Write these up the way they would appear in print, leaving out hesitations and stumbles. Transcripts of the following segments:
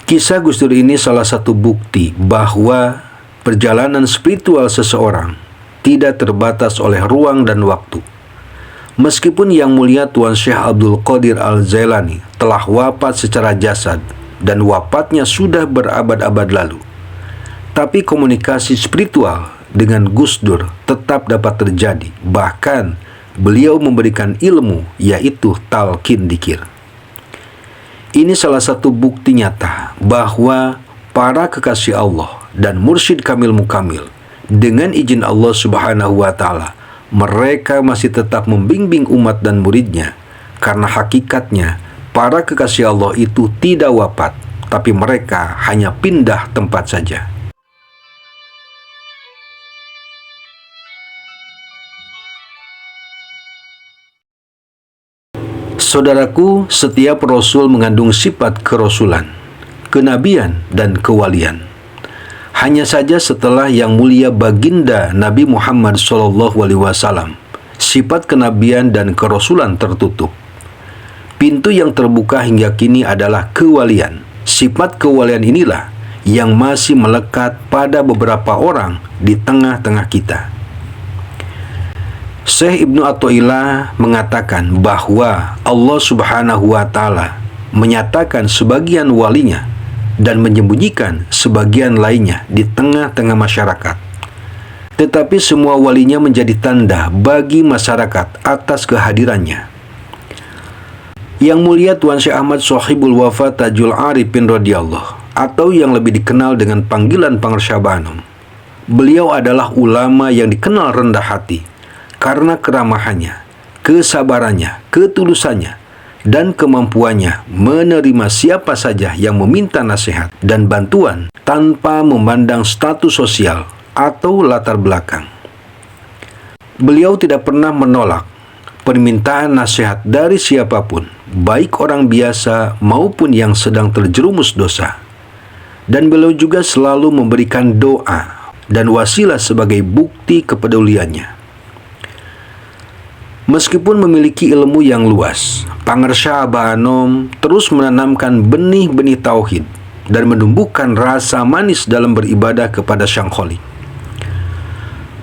Kisah Gus Dur ini salah satu bukti bahwa perjalanan spiritual seseorang tidak terbatas oleh ruang dan waktu. Meskipun Yang Mulia Tuan Syekh Abdul Qadir Al-Jailani telah wafat secara jasad dan wafatnya sudah berabad-abad lalu, tapi komunikasi spiritual dengan Gus Dur tetap dapat terjadi. Bahkan beliau memberikan ilmu, yaitu talqin dzikir. Ini salah satu bukti nyata bahwa para kekasih Allah dan mursyid kamil mukamil dengan izin Allah Subhanahu wa Ta'ala, mereka masih tetap membimbing umat dan muridnya, karena hakikatnya para kekasih Allah itu tidak wafat, tapi mereka hanya pindah tempat saja. Saudaraku, setiap rasul mengandung sifat kerasulan, kenabian, dan kewalian. Hanya saja setelah Yang Mulia Baginda Nabi Muhammad SAW, sifat kenabian dan kerasulan tertutup. Pintu yang terbuka hingga kini adalah kewalian. Sifat kewalian inilah yang masih melekat pada beberapa orang di tengah-tengah kita. Syekh Ibnu Athaillah mengatakan bahwa Allah Subhanahu wa Ta'ala menyatakan sebagian walinya dan menyembunyikan sebagian lainnya di tengah-tengah masyarakat. Tetapi semua walinya menjadi tanda bagi masyarakat atas kehadirannya. Yang Mulia Tuan Syekh Ahmad Shahibul Wafa Tajul Arifin radhiyallahu, atau yang lebih dikenal dengan panggilan Pangersyabanum. Beliau adalah ulama yang dikenal rendah hati karena keramahannya, kesabarannya, ketulusannya, dan kemampuannya menerima siapa saja yang meminta nasihat dan bantuan tanpa memandang status sosial atau latar belakang. Beliau tidak pernah menolak permintaan nasihat dari siapapun, baik orang biasa maupun yang sedang terjerumus dosa. Dan beliau juga selalu memberikan doa dan wasilah sebagai bukti kepeduliannya. Meskipun memiliki ilmu yang luas, Pangersyabanum terus menanamkan benih-benih tauhid dan menumbuhkan rasa manis dalam beribadah kepada Sang Khalik.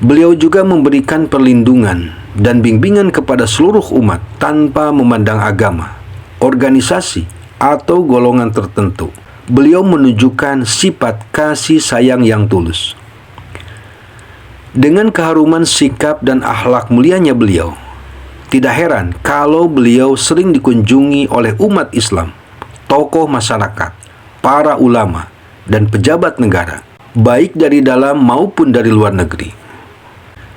Beliau juga memberikan perlindungan dan bimbingan kepada seluruh umat tanpa memandang agama, organisasi, atau golongan tertentu. Beliau menunjukkan sifat kasih sayang yang tulus. Dengan keharuman sikap dan akhlak mulianya beliau, tidak heran kalau beliau sering dikunjungi oleh umat Islam, tokoh masyarakat, para ulama, dan pejabat negara, baik dari dalam maupun dari luar negeri.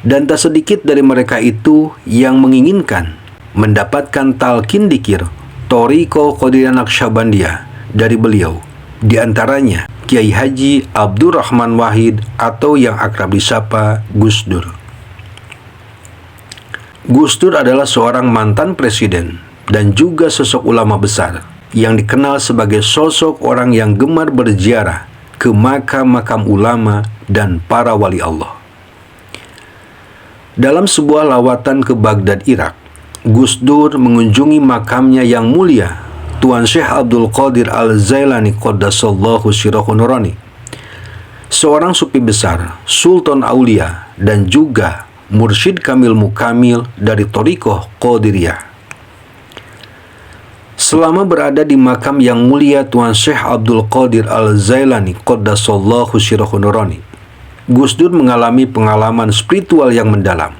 Dan tak sedikit dari mereka itu yang menginginkan mendapatkan talqin dzikir Thariqah Qadiriyah Naqsyabandiyah dari beliau, di antaranya Kiai Haji Abdurrahman Wahid atau yang akrab disapa Gus Dur. Gus Dur adalah seorang mantan presiden dan juga sosok ulama besar yang dikenal sebagai sosok orang yang gemar berziarah ke makam-makam ulama dan para wali Allah. Dalam sebuah lawatan ke Baghdad, Irak, Gus Dur mengunjungi makamnya yang mulia Tuan Syekh Abdul Qadir Al-Jailani Qaddasallahu Sirrahu Nurani, seorang sufi besar, sultan aulia, dan juga mursyid kamil mukamil dari Thariqah Qadiriyah. Selama berada di makam yang mulia Tuan Syekh Abdul Qadir Al-Jailani Qaddasallahu Sirrahu Nurani, Gus Dur mengalami pengalaman spiritual yang mendalam.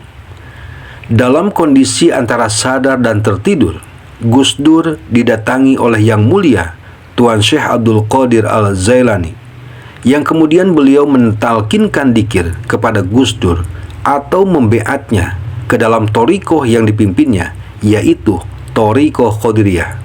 Dalam kondisi antara sadar dan tertidur, Gus Dur didatangi oleh Yang Mulia Tuan Syekh Abdul Qadir Al-Jailani, yang kemudian beliau mentalkinkan dzikir kepada Gus Dur atau membeatnya ke dalam thariqah yang dipimpinnya, yaitu Thariqah Qadiriyah.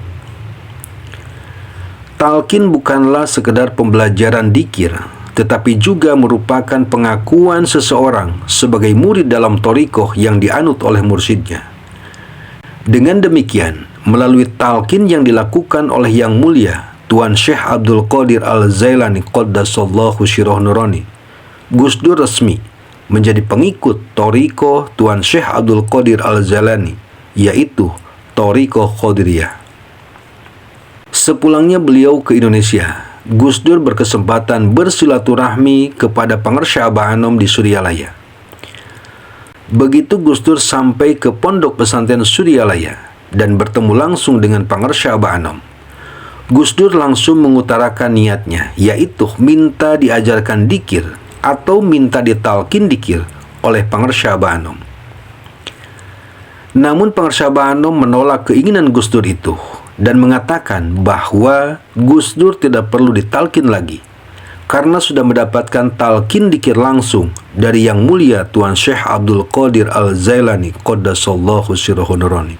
Talqin bukanlah sekedar pembelajaran dzikir, tetapi juga merupakan pengakuan seseorang sebagai murid dalam thariqah yang dianut oleh mursyidnya. Dengan demikian, melalui talqin yang dilakukan oleh Yang Mulia Tuan Syekh Abdul Qadir Al-Jailani Qaddasallahu Sirrahu Nurani, Gus Dur resmi menjadi pengikut thariqah Tuan Syekh Abdul Qadir Al-Jailani, yaitu Thariqah Qadiriyah. Sepulangnya beliau ke Indonesia, Gus Dur berkesempatan bersilaturahmi kepada Pangersha Abah Anom di Suryalaya. Begitu Gus Dur sampai ke pondok pesantren Suryalaya dan bertemu langsung dengan Pangersha Abah Anom, Gus Dur langsung mengutarakan niatnya, yaitu minta diajarkan dikir atau minta ditalkin dikir oleh Pangersha Abah Anom. Namun Pangersha Abah Anom menolak keinginan Gus Dur itu dan mengatakan bahwa Gus Dur tidak perlu ditalkin lagi karena sudah mendapatkan talkin dikir langsung dari Yang Mulia Tuan Syekh Abdul Qadir Al-Jailani Qaddasallahu sirrahu nurani.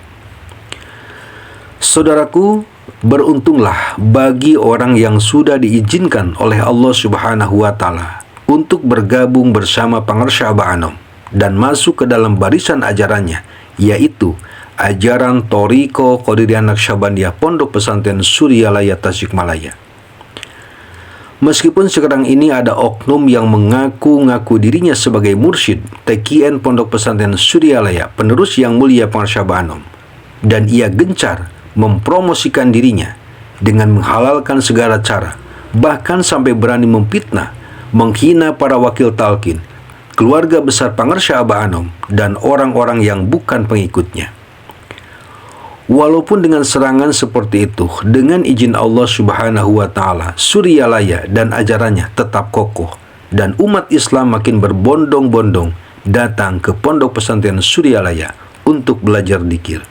Saudaraku, beruntunglah bagi orang yang sudah diizinkan oleh Allah Subhanahu wa Ta'ala untuk bergabung bersama Pangersha Abah Anom dan masuk ke dalam barisan ajarannya, yaitu ajaran Thariqah Qadiriyah Naqsyabandiyah Pondok Pesantren Suryalaya Tasikmalaya. Meskipun sekarang ini ada oknum yang mengaku-ngaku dirinya sebagai mursyid TKN Pondok Pesantren Suryalaya penerus Yang Mulia Pangersha Abah Anom, dan ia gencar mempromosikan dirinya dengan menghalalkan segala cara, bahkan sampai berani memfitnah, menghina para wakil talkin, keluarga besar Pangersha Abah Anom, dan orang-orang yang bukan pengikutnya. Walaupun dengan serangan seperti itu, dengan izin Allah Subhanahu wa Ta'ala, Suryalaya dan ajarannya tetap kokoh, dan umat Islam makin berbondong-bondong datang ke pondok pesantren Suryalaya untuk belajar dzikir.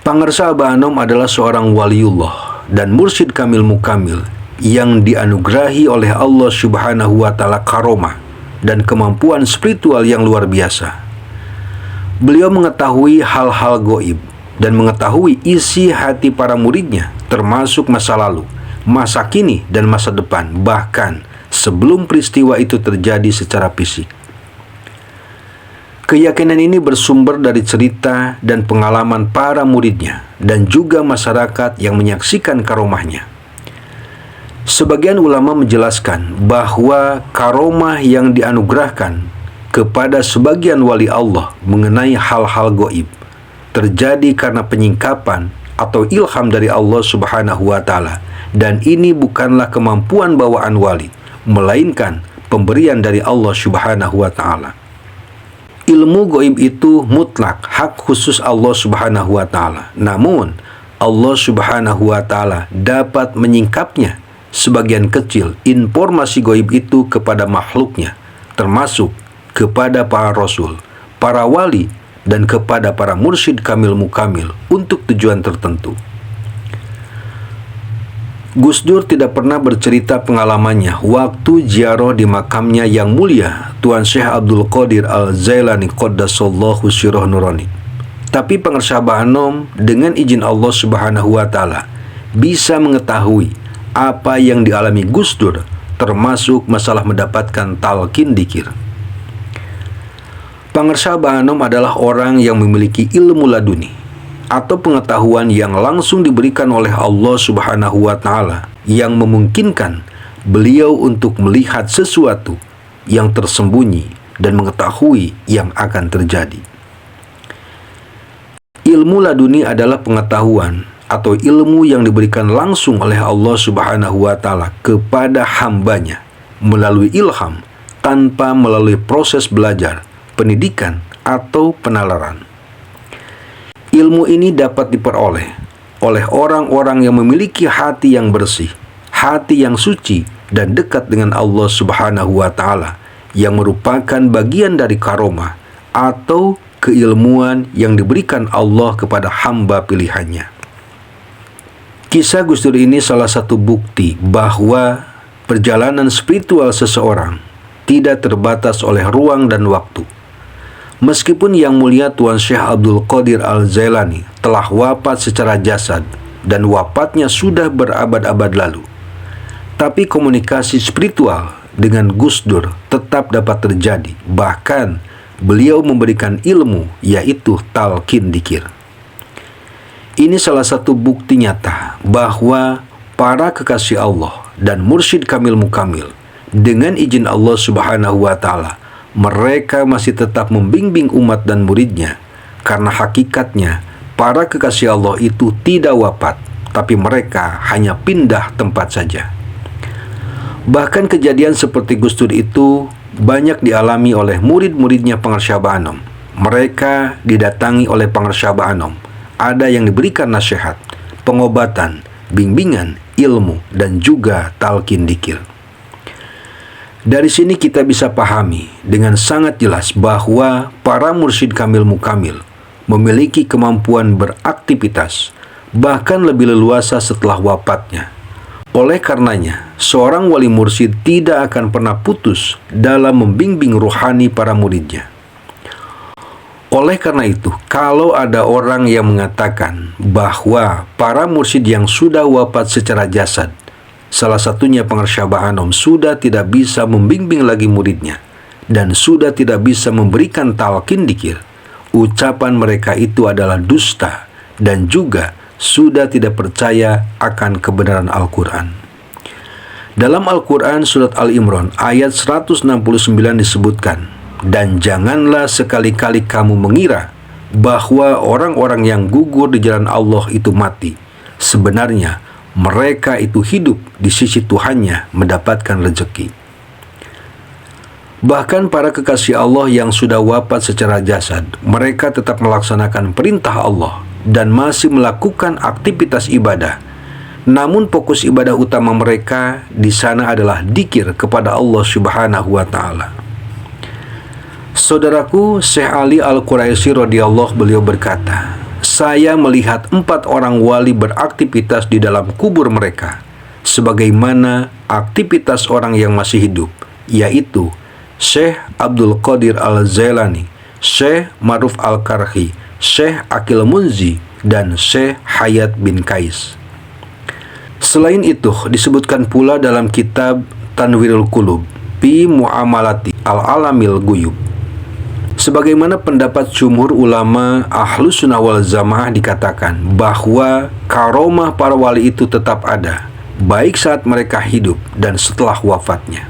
Pangersha Abah Anom adalah seorang waliullah dan mursyid kamil mukamil yang dianugerahi oleh Allah Subhanahu wa Ta'ala karomah dan kemampuan spiritual yang luar biasa. Beliau mengetahui hal-hal gaib dan mengetahui isi hati para muridnya, termasuk masa lalu, masa kini, dan masa depan, bahkan sebelum peristiwa itu terjadi secara fisik. Keyakinan ini bersumber dari cerita dan pengalaman para muridnya dan juga masyarakat yang menyaksikan karomahnya. Sebagian ulama menjelaskan bahwa karomah yang dianugerahkan kepada sebagian wali Allah mengenai hal-hal gaib terjadi karena penyingkapan atau ilham dari Allah Subhanahu wa Ta'ala, dan ini bukanlah kemampuan bawaan wali, melainkan pemberian dari Allah Subhanahu wa Ta'ala. Ilmu gaib itu mutlak hak khusus Allah Subhanahu wa Ta'ala. Namun Allah Subhanahu wa Ta'ala dapat menyingkapnya sebagian kecil informasi gaib itu kepada makhluknya, termasuk kepada para rasul, para wali, dan kepada para mursyid kamil mukamil untuk tujuan tertentu. Gus Dur tidak pernah bercerita pengalamannya waktu ziarah di makamnya Yang Mulia Tuan Syekh Abdul Qadir Al-Jailani Qaddasallahu sirrahu nurani. Tapi Pangersha Abah Anom dengan izin Allah Subhanahu wa Ta'ala bisa mengetahui apa yang dialami Gus Dur, termasuk masalah mendapatkan talkin dzikir. Pangersha Abah Anom adalah orang yang memiliki ilmu laduni atau pengetahuan yang langsung diberikan oleh Allah Subhanahu wa Ta'ala yang memungkinkan beliau untuk melihat sesuatu yang tersembunyi dan mengetahui yang akan terjadi. Ilmu laduni adalah pengetahuan atau ilmu yang diberikan langsung oleh Allah Subhanahu wa Ta'ala kepada hambanya melalui ilham tanpa melalui proses belajar, pendidikan, atau penalaran. Ilmu ini dapat diperoleh oleh orang-orang yang memiliki hati yang bersih, hati yang suci, dan dekat dengan Allah Subhanahu wa Ta'ala, yang merupakan bagian dari karomah atau keilmuan yang diberikan Allah kepada hamba pilihannya. Kisah Gus Dur ini salah satu bukti bahwa perjalanan spiritual seseorang tidak terbatas oleh ruang dan waktu. Meskipun Yang Mulia Tuan Syekh Abdul Qadir Al-Jailani telah wafat secara jasad dan wafatnya sudah berabad-abad lalu, tapi komunikasi spiritual dengan Gus Dur tetap dapat terjadi. Bahkan beliau memberikan ilmu, yaitu talkin dzikir. Ini salah satu bukti nyata bahwa para kekasih Allah dan mursyid kamil mukamil dengan izin Allah Subhanahu wa Ta'ala, mereka masih tetap membimbing umat dan muridnya, karena hakikatnya para kekasih Allah itu tidak wafat, tapi mereka hanya pindah tempat saja. Bahkan kejadian seperti Gus Dur itu banyak dialami oleh murid-muridnya Pangarsyaba Anom. Mereka didatangi oleh Pangarsyaba Anom. Ada yang diberikan nasihat, pengobatan, bimbingan, ilmu, dan juga talqin dzikir. Dari sini kita bisa pahami dengan sangat jelas bahwa para mursyid kamil mukamil memiliki kemampuan beraktivitas bahkan lebih leluasa setelah wafatnya. Oleh karenanya, seorang wali mursyid tidak akan pernah putus dalam membimbing ruhani para muridnya. Oleh karena itu, kalau ada orang yang mengatakan bahwa para mursyid yang sudah wafat secara jasad, salah satunya Pangarsyaba Anom, sudah tidak bisa membimbing lagi muridnya dan sudah tidak bisa memberikan talqin dzikir, ucapan mereka itu adalah dusta dan juga sudah tidak percaya akan kebenaran Al-Quran. Dalam Al-Quran surat Al-Imran ayat 169 disebutkan, "Dan janganlah sekali-kali kamu mengira bahwa orang-orang yang gugur di jalan Allah itu mati. Sebenarnya mereka itu hidup di sisi Tuhannya mendapatkan rezeki." Bahkan para kekasih Allah yang sudah wafat secara jasad, mereka tetap melaksanakan perintah Allah dan masih melakukan aktivitas ibadah. Namun fokus ibadah utama mereka di sana adalah dzikir kepada Allah Subhanahu wa taala. Saudaraku, Syekh Ali Al-Quraisy radhiyallahu beliau berkata, "Saya melihat 4 orang wali beraktivitas di dalam kubur mereka sebagaimana aktivitas orang yang masih hidup, yaitu Syekh Abdul Qadir Al-Jailani, Syekh Ma'ruf Al-Karhi, Syekh Aqil Munzi, dan Syekh Hayat bin Qais." Selain itu, disebutkan pula dalam kitab Tanwirul Qulub fi Mu'amalati Al-Alamil Ghuyub. Sebagaimana pendapat jumhur ulama Ahlus Sunnah wal Jamaah dikatakan bahwa karomah para wali itu tetap ada, baik saat mereka hidup dan setelah wafatnya.